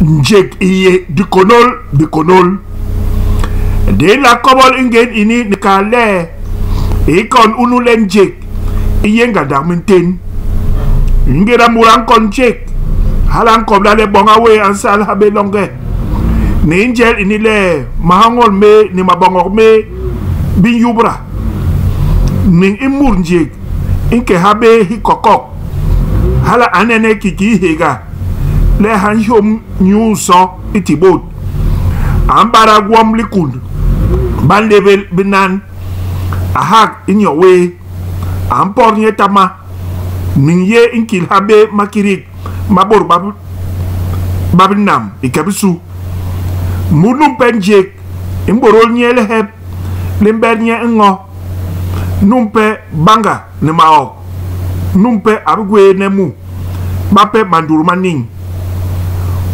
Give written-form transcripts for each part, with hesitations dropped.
njek iye dikonol de la kobol ingen ini nikale ikon unulen njek iye ngada minten ngera muran kon njek halan kobla le bonga we ansal habe longe ni njel ini le mahangol me ni mabongor me bin yubra ning imur njek inke habe hikokok hala anene kiki hega le han hom nyuso itibot ambara gwam likul ban level binan ahak in your way ampor nyetama min ye inkil habe makirik mabor babinam ikabisu munum penjek imborol nyele heb limber nye ngo numpe banga ne mao numpe abgwe nemu bape manduru maning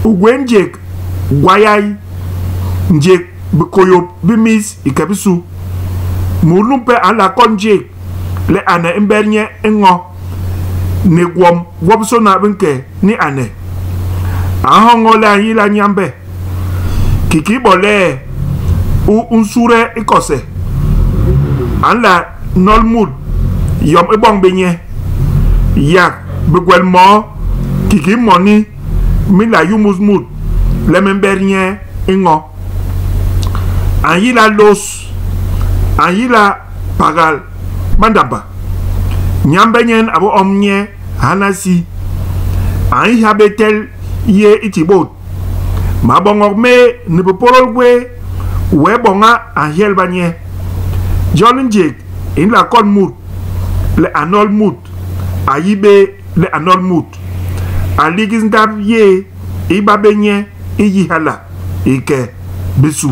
ugwenjek gwayai njek bikoyop bimis ikabisu mulumpe ala konjek le ane imbernye ngo ne gwom wobso na binke ni ane ahongo la yila nyambe kiki bole unsure ikose ala nolmud yom ibong benye yak begwel mo kiki moni mila yumusmud lemembernye ngo ayila los ayila pagal bandaba nyambenyen abo omnye hanasi ayi habetel ye itibot mabongor me ne popolol gwe we bonga ahel banye jolinjek in la kon mut le anol mut ayibe le anol mut aligis ndab ye ibabenye iyi hala ike bisu